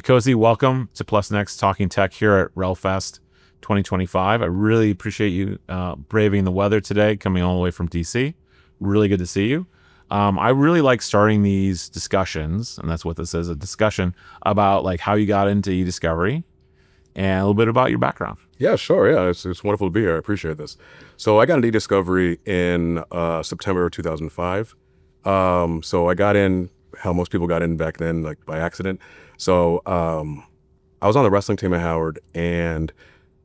Nkosi, welcome to Plus Next Talking Tech here at RelFest 2025. I really appreciate you braving the weather today, coming all the way from DC. Really good to see you. I really like starting these discussions, and that's what this is, a discussion about like how you got into eDiscovery and a little bit about your background. Yeah, sure. Yeah, it's wonderful to be here. I appreciate this. So I got into eDiscovery in September of 2005. So I got in how most people got in back then, like by accident. So I was on the wrestling team at Howard, and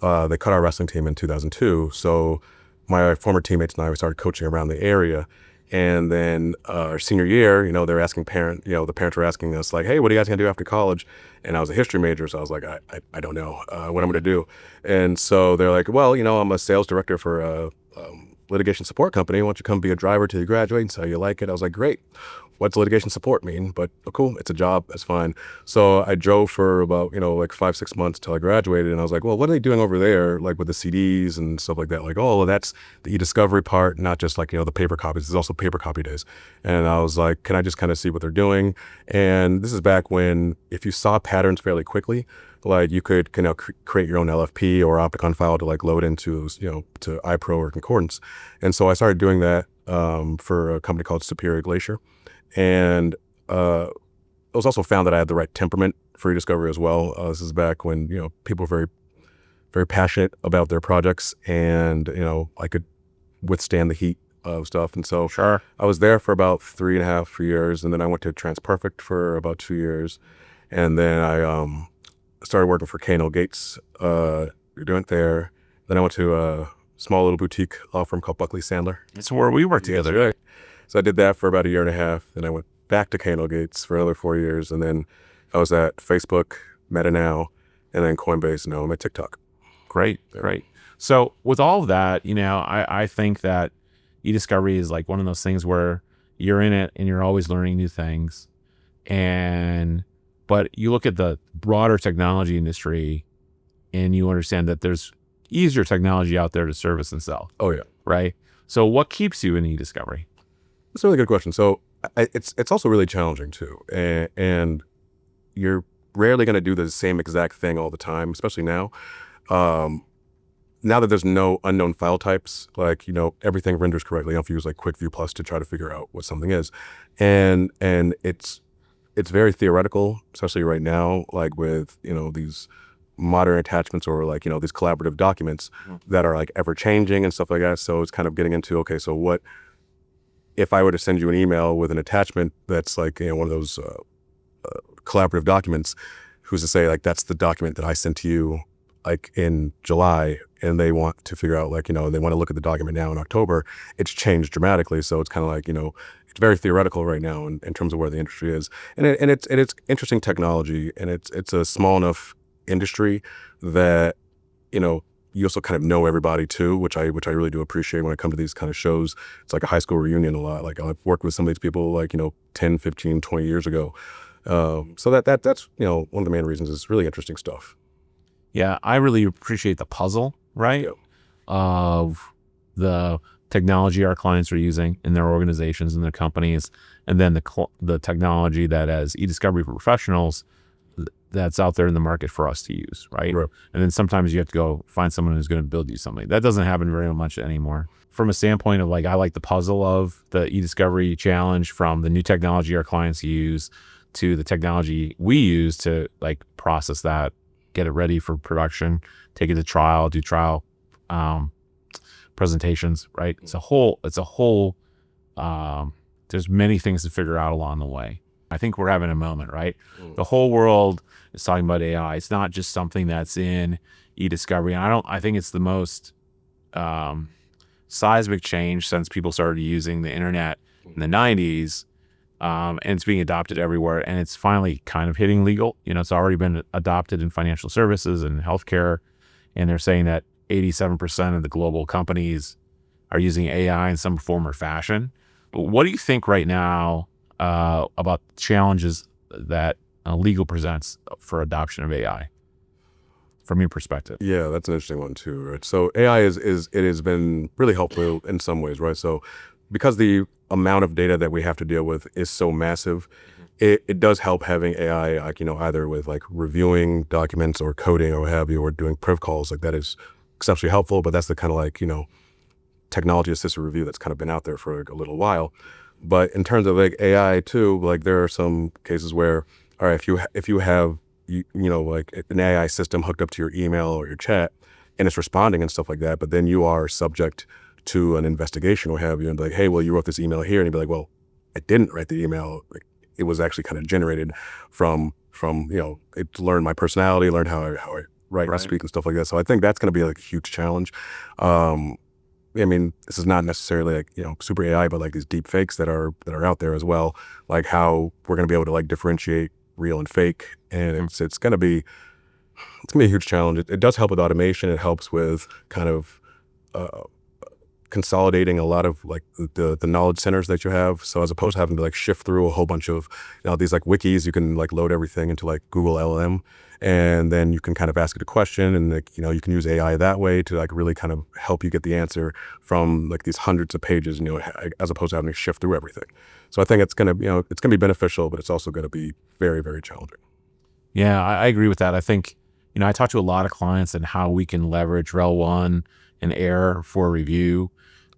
they cut our wrestling team in 2002. So my former teammates and I, we started coaching around the area. And then our senior year, they're asking the parents were asking us like, hey, what are you guys gonna do after college? And I was a history major, so I was like, I don't know what I'm gonna do. And so they're like, well, I'm a sales director for a litigation support company. Why don't you come be a driver till you graduate and so you like it? I was like, great. What's litigation support mean? But cool, it's a job, that's fine. So I drove for about, like 5-6 months till I graduated, and I was like, well, what are they doing over there, like with the CDs and stuff like that? Like, oh, well, that's the eDiscovery part, not just like, the paper copies. There's also paper copy days. And I was like, can I just kind of see what they're doing? And this is back when if you saw patterns fairly quickly, like you could create your own LFP or Opticon file to like load into, to iPro or Concordance. And so I started doing that for a company called Superior Glacier. And it was also found that I had the right temperament for eDiscovery as well. This is back when, people were very, very passionate about their projects, and, I could withstand the heat of stuff. And so Sure. I was there for about 3.5 years, and then I went to TransPerfect for about 2 years. And then I started working for K&L Gates, doing it there. Then I went to a small little boutique law firm called Buckley Sandler. It's where we work together. Yes, right. So I did that for about 1.5 years. Then I went back to K&L Gates for another 4 years. And then I was at Facebook, Meta now, and then Coinbase, and now I'm at TikTok. Great. So with all of that, I think that eDiscovery is like one of those things where you're in it and you're always learning new things. But you look at the broader technology industry and you understand that there's easier technology out there to service and sell. Oh, yeah. Right? So what keeps you in eDiscovery? That's a really good question. So it's also really challenging too. And you're rarely going to do the same exact thing all the time, especially now. Now that there's no unknown file types, like, everything renders correctly. You don't have to use like QuickView Plus to try to figure out what something is. And it's very theoretical, especially right now, like with, these modern attachments or like, these collaborative documents that are like ever changing and stuff like that. So it's kind of getting into, okay, so what if I were to send you an email with an attachment that's like, one of those collaborative documents, who's to say like that's the document that I sent to you like in July, and they want to figure out like, they want to look at the document now in October. It's changed dramatically. So it's kind of like, it's very theoretical right now in terms of where the industry is. And it's interesting technology, and it's a small enough industry that, you also kind of know everybody too, which I really do appreciate when I come to these kind of shows. It's like a high school reunion a lot. Like I've worked with some of these people like, 10, 15, 20 years ago. So that's, one of the main reasons. It's really interesting stuff. Yeah, I really appreciate the puzzle, right? Yeah. Of the technology our clients are using in their organizations and their companies, and then the technology that as eDiscovery professionals that's out there in the market for us to use, right? And then sometimes you have to go find someone who's going to build you something. That doesn't happen very much anymore. From a standpoint of like, I like the puzzle of the eDiscovery challenge, from the new technology our clients use to the technology we use to like process that, get it ready for production, take it to trial, do trial presentations, right? It's a whole, there's many things to figure out along the way. I think we're having a moment, right? The whole world is talking about AI. It's not just something that's in eDiscovery. And I think it's the most seismic change since people started using the internet in the 90s. And it's being adopted everywhere. And it's finally kind of hitting legal. It's already been adopted in financial services and healthcare. And they're saying that 87% of the global companies are using AI in some form or fashion. But what do you think right now about challenges that legal presents for adoption of AI from your perspective? Yeah, that's an interesting one too, right? So AI it has been really helpful in some ways, right? So because the amount of data that we have to deal with is so massive. It does help having AI, like, either with like reviewing documents or coding or what have you, or doing priv calls. Like that is exceptionally helpful, but that's the kind of like, technology assisted review that's kind of been out there for like a little while. But in terms of like AI too, like there are some cases where, all right, if you have, like an AI system hooked up to your email or your chat and it's responding and stuff like that, but then you are subject to an investigation or have you, and like, hey, well, you wrote this email here, and you'd be like, well, I didn't write the email. Like, it was actually kind of generated from it learned my personality, learned how I write and speak and stuff like that. So I think that's going to be like a huge challenge. I mean, this is not necessarily like, super AI, but like these deep fakes that are out there as well, like how we're going to be able to like differentiate real and fake. And it's going to be a huge challenge. It does help with automation. It helps with kind of consolidating a lot of like the knowledge centers that you have. So as opposed to having to like shift through a whole bunch of these like wikis, you can like load everything into like Google LLM, and then you can kind of ask it a question, and like, you can use AI that way to like really kind of help you get the answer from like these hundreds of pages, as opposed to having to shift through everything. So I think it's gonna be beneficial, but it's also gonna be very, very challenging. Yeah, I agree with that. I think, I talk to a lot of clients and how we can leverage REL1 and AIR for review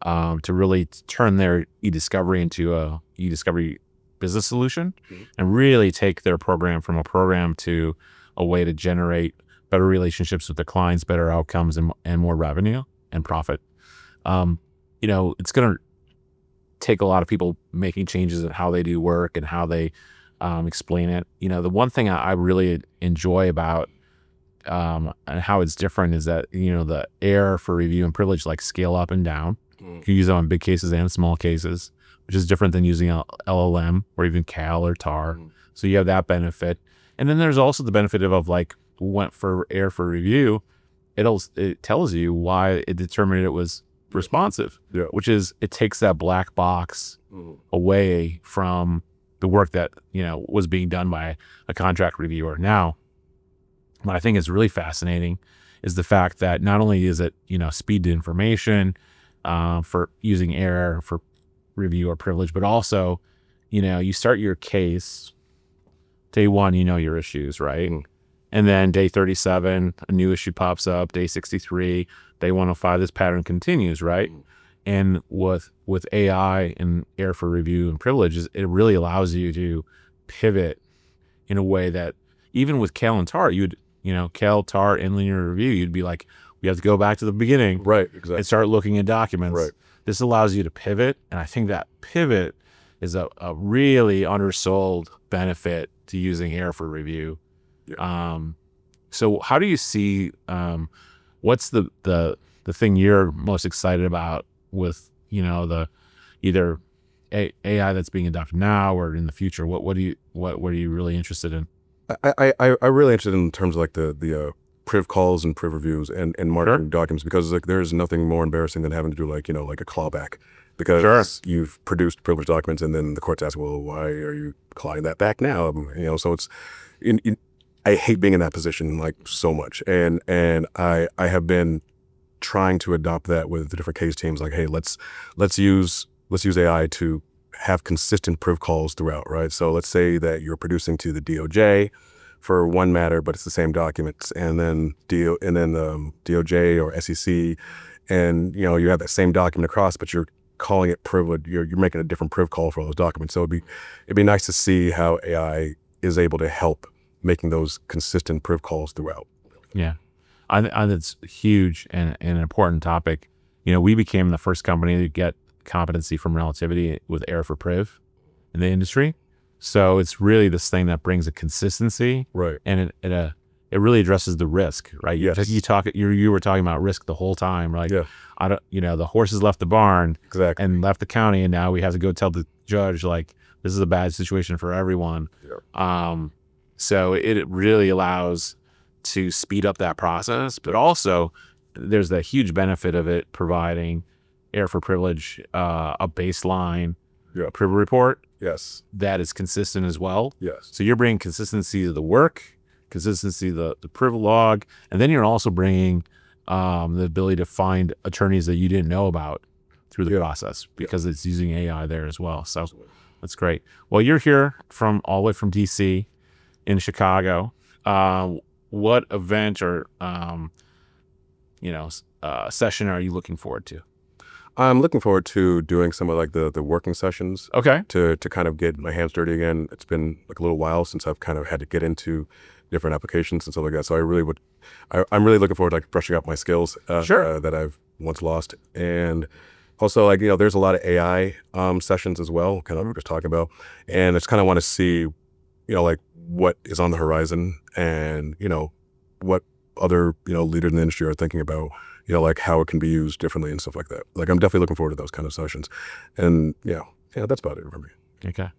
to really turn their eDiscovery into a eDiscovery business solution, and really take their program from a program to a way to generate better relationships with their clients, better outcomes, and more revenue and profit. It's going to take a lot of people making changes in how they do work and how they explain it. The one thing I really enjoy about and how it's different is that, the AIR for review and privilege, like scale up and down. You can use it on big cases and small cases, which is different than using LLM or even Cal or TAR. So you have that benefit. And then there's also the benefit of like, went for AIR for review. It tells you why it determined it was responsive, which is, it takes that black box away from the work that, was being done by a contract reviewer. Now, what I think is really fascinating is the fact that not only is it, speed to information for using AIR for review or privilege, but also, you start your case day 1, your issues, right? And then day 37, a new issue pops up. Day 63, day 105, this pattern continues, right? And with AI and AIR for review and privileges, it really allows you to pivot in a way that even with Cal and TAR, Cal, TAR, and linear review, you'd be like, we have to go back to the beginning, right? Exactly. And start looking at documents. Right. This allows you to pivot, and I think that pivot is a really undersold benefit to using AIR for review. So how do you see? What's the thing you're most excited about with the either AI that's being adopted now or in the future? What are you really interested in? I really interested in terms of like the priv calls and priv reviews and marketing documents, because like there's nothing more embarrassing than having to do like like a clawback, because you've produced privileged documents and then the courts ask, well, why are you clawing that back now? So it's I hate being in that position like so much, and I have been trying to adopt that with the different case teams. Like, hey, let's use AI to have consistent priv calls throughout, right? So let's say that you're producing to the DOJ for one matter, but it's the same documents, and then DOJ or SEC, and you have that same document across, but you're calling it privileged. You're making a different priv call for all those documents. So it'd be nice to see how AI is able to help making those consistent priv calls throughout. Yeah, I think it's huge and an important topic. We became the first company to get competency from relativity with AIR for priv in the industry. So it's really this thing that brings a consistency, right? And it really addresses the risk, right? Yes. You were talking about risk the whole time, right? Yeah. I don't, the horses left the barn, exactly, and left the county, and now we have to go tell the judge like this is a bad situation for everyone. Yeah. So it really allows to speed up that process, but also there's the huge benefit of it providing AIR for privilege, a baseline priv report. Yes. That is consistent as well. Yes. So you're bringing consistency to the work, consistency to the priv log, and then you're also bringing the ability to find attorneys that you didn't know about through the process because it's using AI there as well. So that's great. Well, you're here from all the way from DC in Chicago. What event or session are you looking forward to? I'm looking forward to doing some of like the working sessions. Okay. To kind of get my hands dirty again. It's been like a little while since I've kind of had to get into different applications and stuff like that. So I'm really looking forward to like brushing up my skills that I've once lost. And also like, there's a lot of AI sessions as well, kind of what we're just talking about. And I just kind of want to see, like what is on the horizon and, what other, leaders in the industry are thinking about, like how it can be used differently and stuff like that. Like I'm definitely looking forward to those kind of sessions. And yeah, that's about it for me. Okay.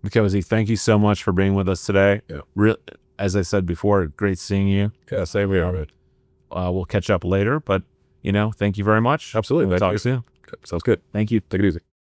Nkosi, thank you so much for being with us today. Yeah. As I said before, great seeing you. Yeah, same here, man. We'll catch up later, but thank you very much. Absolutely. We'll talk soon. Sounds good. Thank you. Take it easy.